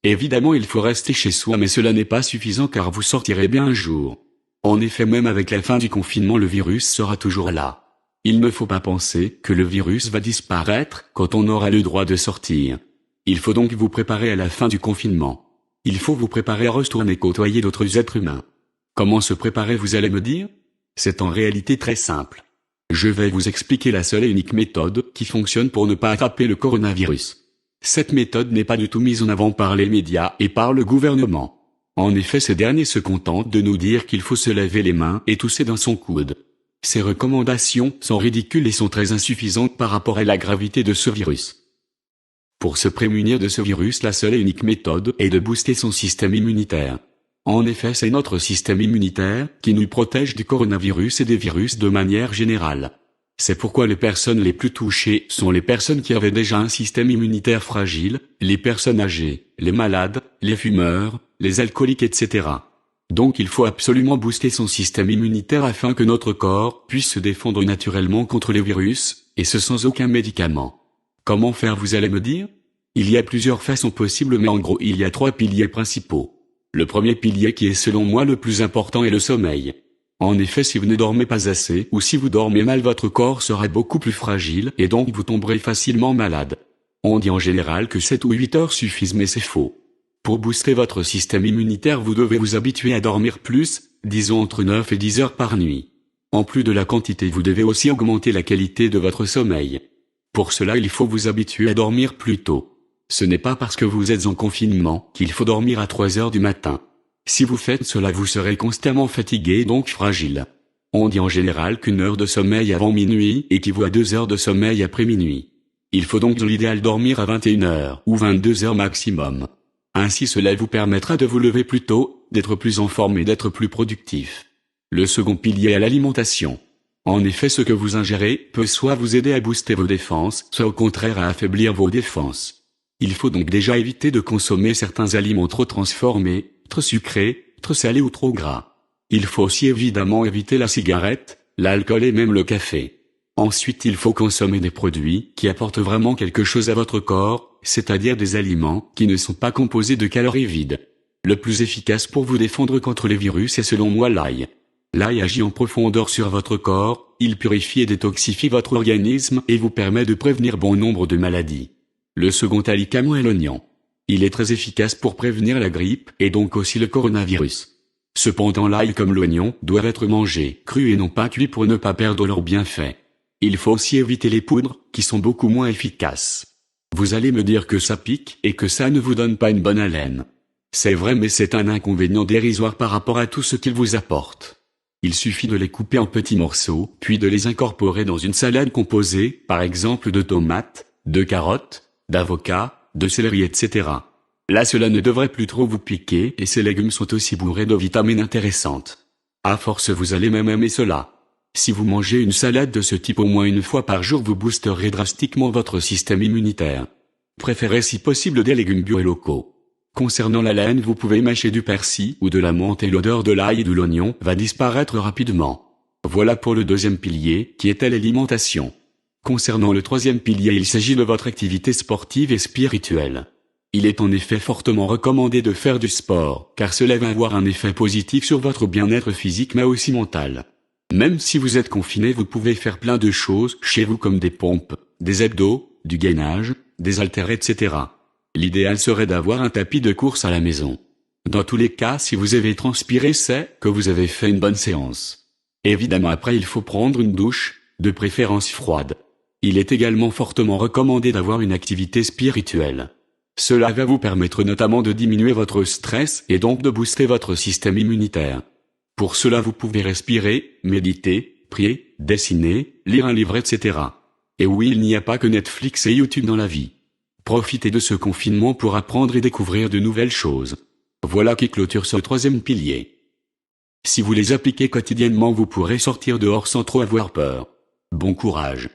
Évidemment il faut rester chez soi mais cela n'est pas suffisant car vous sortirez bien un jour. En effet même avec la fin du confinement le virus sera toujours là. Il ne faut pas penser que le virus va disparaître quand on aura le droit de sortir. Il faut donc vous préparer à la fin du confinement. Il faut vous préparer à retourner côtoyer d'autres êtres humains. Comment se préparer vous allez me dire? C'est en réalité très simple. Je vais vous expliquer la seule et unique méthode qui fonctionne pour ne pas attraper le coronavirus. Cette méthode n'est pas du tout mise en avant par les médias et par le gouvernement. En effet ces derniers se contentent de nous dire qu'il faut se laver les mains et tousser dans son coude. Ces recommandations sont ridicules et sont très insuffisantes par rapport à la gravité de ce virus. Pour se prémunir de ce virus la seule et unique méthode est de booster son système immunitaire. En effet c'est notre système immunitaire qui nous protège du coronavirus et des virus de manière générale. C'est pourquoi les personnes les plus touchées sont les personnes qui avaient déjà un système immunitaire fragile, les personnes âgées, les malades, les fumeurs, les alcooliques etc. Donc il faut absolument booster son système immunitaire afin que notre corps puisse se défendre naturellement contre les virus, et ce sans aucun médicament. Comment faire vous allez me dire? Il y a plusieurs façons possibles mais en gros il y a 3 piliers principaux. Le premier pilier qui est selon moi le plus important est le sommeil. En effet si vous ne dormez pas assez ou si vous dormez mal votre corps sera beaucoup plus fragile et donc vous tomberez facilement malade. On dit en général que 7 ou 8 heures suffisent mais c'est faux. Pour booster votre système immunitaire vous devez vous habituer à dormir plus, disons entre 9 et 10 heures par nuit. En plus de la quantité vous devez aussi augmenter la qualité de votre sommeil. Pour cela il faut vous habituer à dormir plus tôt. Ce n'est pas parce que vous êtes en confinement qu'il faut dormir à 3 heures du matin. Si vous faites cela vous serez constamment fatigué et donc fragile. On dit en général qu'une heure de sommeil avant minuit équivaut à 2 heures de sommeil après minuit. Il faut donc dans l'idéal dormir à 21 heures ou 22 heures maximum. Ainsi cela vous permettra de vous lever plus tôt, d'être plus en forme et d'être plus productif. Le second pilier est l'alimentation. En effet ce que vous ingérez peut soit vous aider à booster vos défenses, soit au contraire à affaiblir vos défenses. Il faut donc déjà éviter de consommer certains aliments trop transformés, trop sucrés, trop salés ou trop gras. Il faut aussi évidemment éviter la cigarette, l'alcool et même le café. Ensuite il faut consommer des produits qui apportent vraiment quelque chose à votre corps, c'est-à-dire des aliments qui ne sont pas composés de calories vides. Le plus efficace pour vous défendre contre les virus est selon moi l'ail. L'ail agit en profondeur sur votre corps, il purifie et détoxifie votre organisme et vous permet de prévenir bon nombre de maladies. Le second aliment est l'oignon. Il est très efficace pour prévenir la grippe et donc aussi le coronavirus. Cependant l'ail comme l'oignon doivent être mangés crus et non pas cuits pour ne pas perdre leurs bienfaits. Il faut aussi éviter les poudres, qui sont beaucoup moins efficaces. Vous allez me dire que ça pique et que ça ne vous donne pas une bonne haleine. C'est vrai mais c'est un inconvénient dérisoire par rapport à tout ce qu'ils vous apportent. Il suffit de les couper en petits morceaux, puis de les incorporer dans une salade composée, par exemple de tomates, de carottes, d'avocats, de céleri etc. Là cela ne devrait plus trop vous piquer et ces légumes sont aussi bourrés de vitamines intéressantes. À force vous allez même aimer cela. Si vous mangez une salade de ce type au moins une fois par jour vous boosterez drastiquement votre système immunitaire. Préférez si possible des légumes bio et locaux. Concernant la laine vous pouvez mâcher du persil ou de la menthe et l'odeur de l'ail et de l'oignon va disparaître rapidement. Voilà pour le deuxième pilier qui était l'alimentation. Concernant le troisième pilier il s'agit de votre activité sportive et spirituelle. Il est en effet fortement recommandé de faire du sport, car cela va avoir un effet positif sur votre bien-être physique mais aussi mental. Même si vous êtes confiné vous pouvez faire plein de choses chez vous comme des pompes, des abdos, du gainage, des haltères etc. L'idéal serait d'avoir un tapis de course à la maison. Dans tous les cas si vous avez transpiré c'est que vous avez fait une bonne séance. Évidemment après il faut prendre une douche, de préférence froide. Il est également fortement recommandé d'avoir une activité spirituelle. Cela va vous permettre notamment de diminuer votre stress et donc de booster votre système immunitaire. Pour cela vous pouvez respirer, méditer, prier, dessiner, lire un livre etc. Et oui il n'y a pas que Netflix et YouTube dans la vie. Profitez de ce confinement pour apprendre et découvrir de nouvelles choses. Voilà qui clôture ce troisième pilier. Si vous les appliquez quotidiennement vous pourrez sortir dehors sans trop avoir peur. Bon courage.